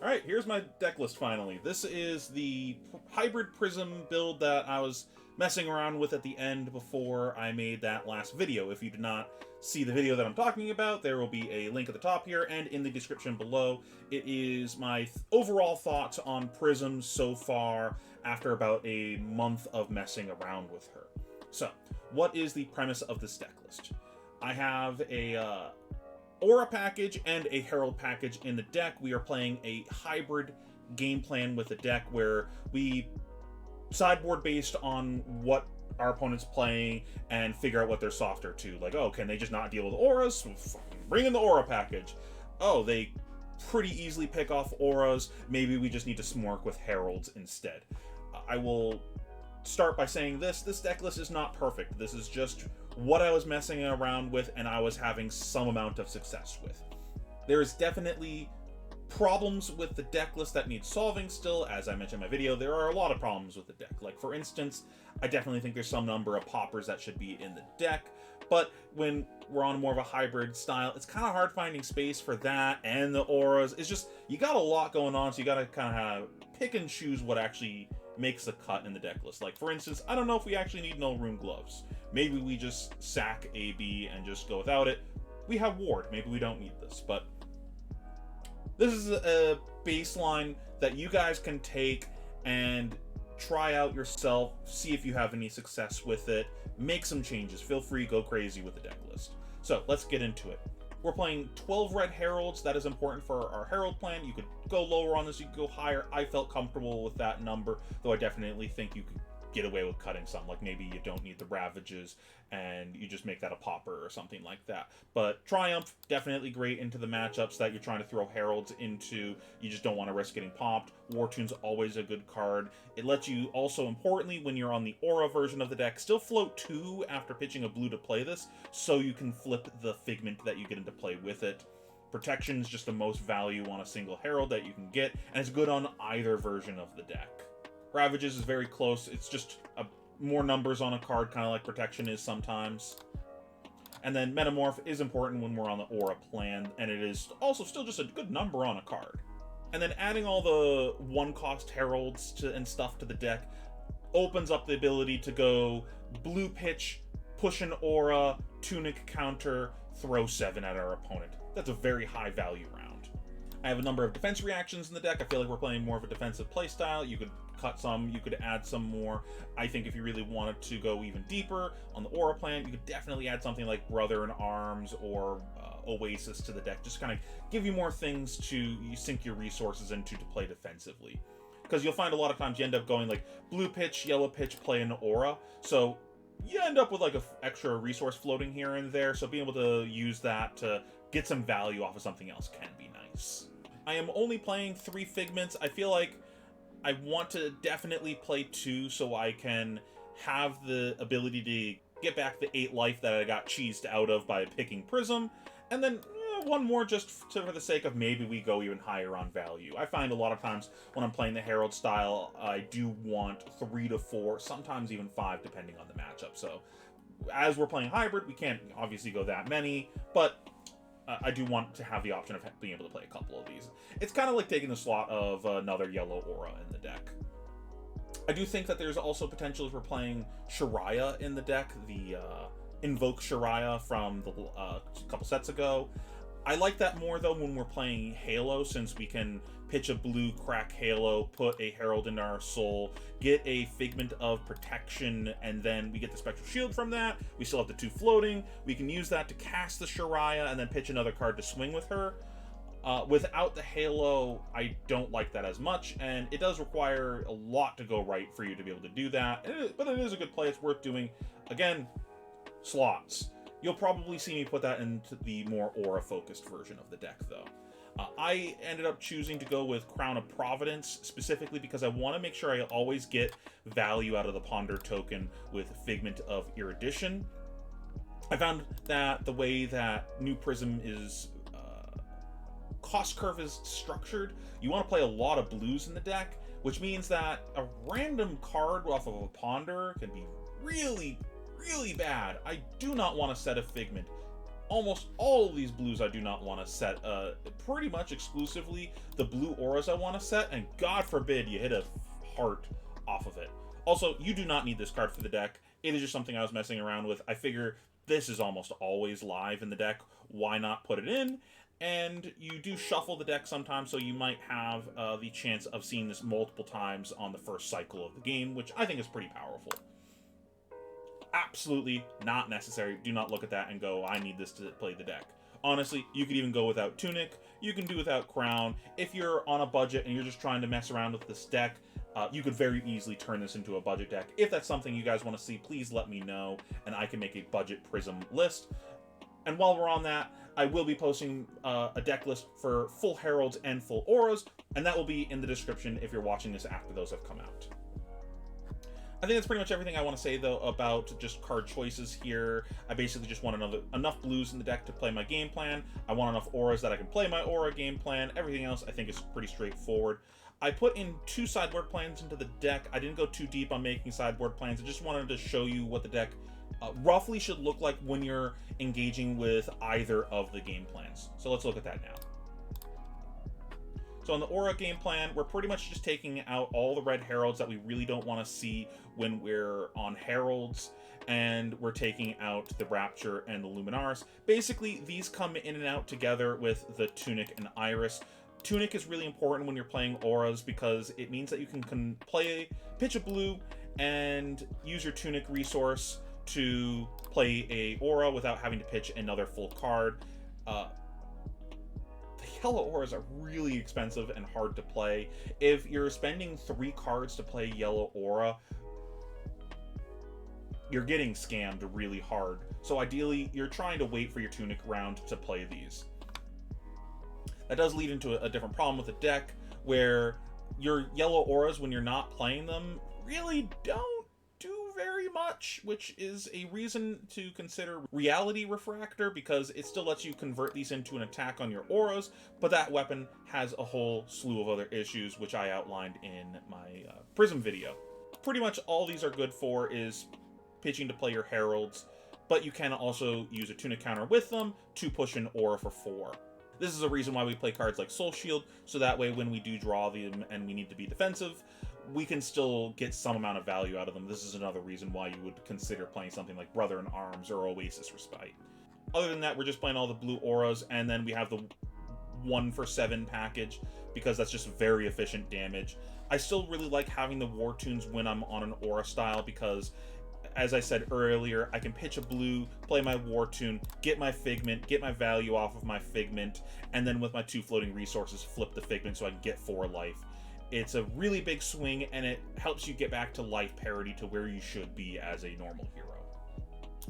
Alright, here's my deck list finally. This is the hybrid Prism build that I was messing around with at the end before I made that last video. If you did not see the video that I'm talking about, there will be a link at the top here and in the description below. It is my overall thoughts on Prism so far after about a month of messing around with her. So, what is the premise of this deck list? I have a Aura package and a Herald package in the deck. We are playing a hybrid game plan with the deck where we sideboard based on what our opponent's playing and figure out what they're softer to. Like, oh, can they just not deal with auras? Bring in the Aura package. Oh, they pretty easily pick off auras. Maybe we just need to smork with Heralds instead. I will start by saying this deck list is not perfect. This is just what I was messing around with and I was having some amount of success with. There is definitely problems with the deck list that need solving still. As I mentioned in my video, there are a lot of problems with the deck. Like, for instance, I definitely think there's some number of poppers that should be in the deck, but when we're on more of a hybrid style, it's kind of hard finding space for that and the auras. It's just, you got a lot going on, so you got to kind of pick and choose what actually makes a cut in the deck list. Like, for instance, I don't know if we actually need no Rune Gloves. Maybe we just sack AB and just go without it. We have Ward. Maybe we don't need this, but this is a baseline that you guys can take and try out yourself, see if you have any success with it, make some changes. Feel free, go crazy with the deck list. So let's get into it. We're playing 12 red Heralds. That is important for our Herald plan. You could go lower on this, you could go higher. I felt comfortable with that number, though I definitely think you could get away with cutting some. Like, maybe you don't need the Ravages and you just make that a popper or something like that. But Triumph, definitely great into the matchups that you're trying to throw Heralds into. You just don't want to risk getting popped. War Tune's always a good card. It lets you also, importantly, when you're on the Aura version of the deck, still float 2 after pitching a blue to play this, so you can flip the Figment that you get into play with it. Protection is just the most value on a single Herald that you can get, and it's good on either version of the deck. Ravages is very close. It's just more numbers on a card, kind of like Protection is sometimes. And then Metamorph is important when we're on the Aura plan, and it is also still just a good number on a card. And then adding all the one-cost Heralds and stuff to the deck opens up the ability to go blue pitch, push an Aura, Tunic counter, throw 7 at our opponent. That's a very high value round. I have a number of defense reactions in the deck. I feel like we're playing more of a defensive playstyle. You could cut some, you could add some more. I think if you really wanted to go even deeper on the Aura plan, you could definitely add something like Brother in Arms or Oasis to the deck. Just kind of give you more things to sink your resources into to play defensively. Because you'll find a lot of times you end up going like blue pitch, yellow pitch, play an Aura. So you end up with like an extra resource floating here and there. So being able to use that to get some value off of something else can be nice. I am only playing 3 Figments. I feel like I want to definitely play 2 so I can have the ability to get back the 8 life that I got cheesed out of by picking Prism. And then 1 more just for the sake of maybe we go even higher on value. I find a lot of times when I'm playing the Herald style, I do want 3 to 4, sometimes even 5 depending on the matchup. So as we're playing hybrid, we can't obviously go that many, but I do want to have the option of being able to play a couple of these. It's kind of like taking the slot of another yellow Aura in the deck. I do think that there's also potential if we're playing Shariah in the deck, the Invoke Shariah from the couple sets ago. I like that more, though, when we're playing Halo, since we can pitch a blue, crack Halo, put a Herald into our soul, get a Figment of Protection, and then we get the Spectral Shield from that. We still have the 2 floating. We can use that to cast the Shariah and then pitch another card to swing with her. Without the Halo, I don't like that as much, and it does require a lot to go right for you to be able to do that. But it is a good play. It's worth doing. Again, slots. You'll probably see me put that into the more Aura-focused version of the deck, though. I ended up choosing to go with Crown of Providence, specifically because I want to make sure I always get value out of the Ponder token with Figment of Erudition. I found that the way that New Prism is cost curve is structured, you want to play a lot of blues in the deck, which means that a random card off of a Ponder can be really bad. I do not want to set a Figment almost all of these blues I do not want to set. Pretty much exclusively the blue auras I want to set, and God forbid you hit a heart off of it. Also, you do not need this card for the deck. It is just something I was messing around with. I figure this is almost always live in the deck. Why not put it in? And you do shuffle the deck sometimes, so you might have the chance of seeing this multiple times on the first cycle of the game, which I think is pretty powerful. Absolutely not necessary. Do not look at that and go, I need this to play the deck. Honestly, you could even go without Tunic. You can do without Crown. If you're on a budget and you're just trying to mess around with this deck, you could very easily turn this into a budget deck. If that's something you guys want to see, please let me know, and I can make a budget Prism list. And while we're on that, I will be posting a deck list for full Heralds and full Auras, and that will be in the description if you're watching this after those have come out. I think that's pretty much everything I want to say, though, about just card choices here. I basically just want enough blues in the deck to play my game plan. I want enough auras that I can play my aura game plan. Everything else I think is pretty straightforward. I put in 2 sideboard plans into the deck. I didn't go too deep on making sideboard plans. I just wanted to show you what the deck roughly should look like when you're engaging with either of the game plans. So let's look at that now. So on the Aura game plan, we're pretty much just taking out all the red Heralds that we really don't want to see when we're on Heralds, and we're taking out the Rapture and the Luminaris. Basically, these come in and out together with the Tunic and Iris. Tunic is really important when you're playing Auras because it means that you can pitch a blue and use your Tunic resource to play a Aura without having to pitch another full card. Yellow auras are really expensive and hard to play. If you're spending 3 cards to play yellow aura, you're getting scammed really hard. So ideally, you're trying to wait for your Tunic round to play these. That does lead into a different problem with the deck, where your yellow auras, when you're not playing them, really don't do very much, which is a reason to consider Reality Refractor, because it still lets you convert these into an attack on your auras, but that weapon has a whole slew of other issues, which I outlined in my Prism video. Pretty much all these are good for is pitching to play your Heralds, but you can also use a Tunic counter with them to push an aura for 4. This is a reason why we play cards like Soul Shield, so that way when we do draw them and we need to be defensive, we can still get some amount of value out of them. This is another reason why you would consider playing something like Brother in Arms or Oasis Respite. Other than that, we're just playing all the blue auras, and then we have the 1 for 7 package, because that's just very efficient damage. I still really like having the War Tunes when I'm on an aura style, because as I said earlier, I can pitch a blue, play my War Tune, get my Figment, get my value off of my Figment, and then with my 2 floating resources, flip the Figment so I can get 4 life. It's a really big swing, and it helps you get back to life parity to where you should be as a normal hero.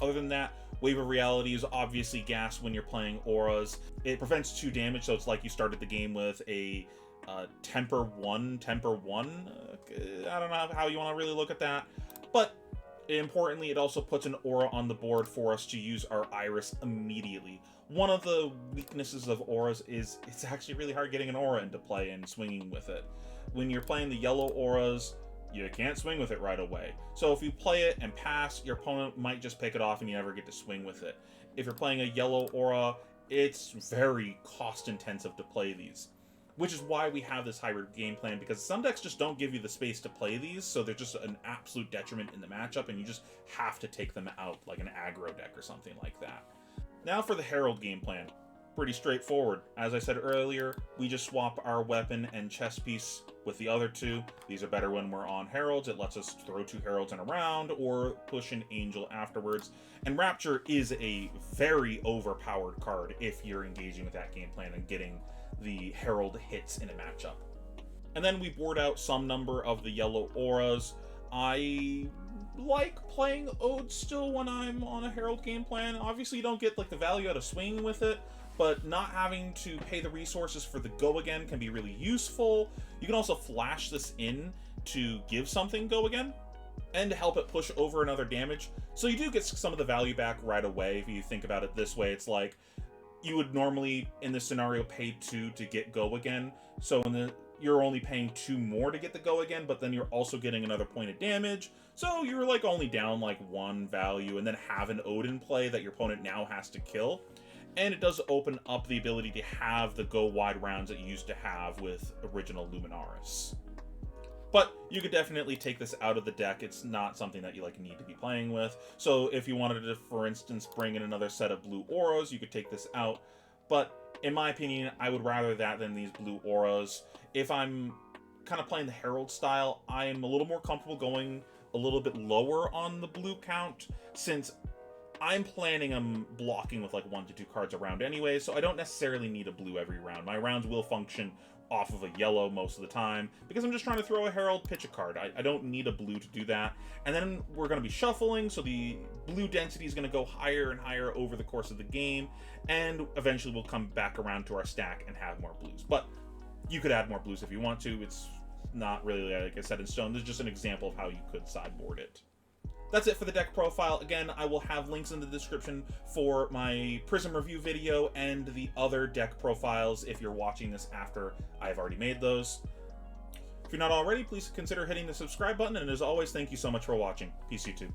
Other than that, Wave of Reality is obviously gas when you're playing auras. It prevents 2 damage, so it's like you started the game with a Temper 1. I don't know how you want to really look at that, but importantly, it also puts an aura on the board for us to use our Iris immediately. One of the weaknesses of auras is it's actually really hard getting an aura into play and swinging with it. When you're playing the yellow auras, you can't swing with it right away. So if you play it and pass, your opponent might just pick it off and you never get to swing with it. If you're playing a yellow aura, it's very cost intensive to play these. Which is why we have this hybrid game plan, because some decks just don't give you the space to play these, so they're just an absolute detriment in the matchup, and you just have to take them out like an aggro deck or something like that. Now for the Herald game plan. Pretty straightforward. As I said earlier, we just swap our weapon and chess piece with the other 2. These are better when we're on Heralds. It lets us throw 2 Heralds in a round or push an Angel afterwards. And Rapture is a very overpowered card if you're engaging with that game plan and getting the Herald hits in a matchup. And then we board out some number of the yellow auras. I like playing Ode still when I'm on a Herald game plan. Obviously you don't get like the value out of swinging with it, but not having to pay the resources for the go again can be really useful. You can also flash this in to give something go again and to help it push over another damage. So you do get some of the value back right away. If you think about it this way, it's like you would normally in this scenario pay 2 to get go again. So you're only paying 2 more to get the go again, but then you're also getting another point of damage. So you're like only down like 1 value, and then have an Ode in play that your opponent now has to kill. and it does open up the ability to have the go wide rounds that you used to have with original Luminaris. But you could definitely take this out of the deck. It's not something that you need to be playing with. So if you wanted to, for instance, bring in another set of blue auras, you could take this out. But in my opinion, I would rather that than these blue auras. If I'm kind of playing the Herald style, I'm a little more comfortable going a little bit lower on the blue count, since I'm planning on blocking with 1 to 2 cards a round anyway, so I don't necessarily need a blue every round. My rounds will function off of a yellow most of the time, because I'm just trying to throw a Herald, pitch a card. I don't need a blue to do that. And then we're going to be shuffling, so the blue density is going to go higher and higher over the course of the game, and eventually we'll come back around to our stack and have more blues. But you could add more blues if you want to. It's not really, like I said, in stone. This is just an example of how you could sideboard it. That's it for the deck profile. Again, I will have links in the description for my Prism review video and the other deck profiles if you're watching this after I've already made those. If you're not already, please consider hitting the subscribe button, and as always, thank you so much for watching. Peace, YouTube.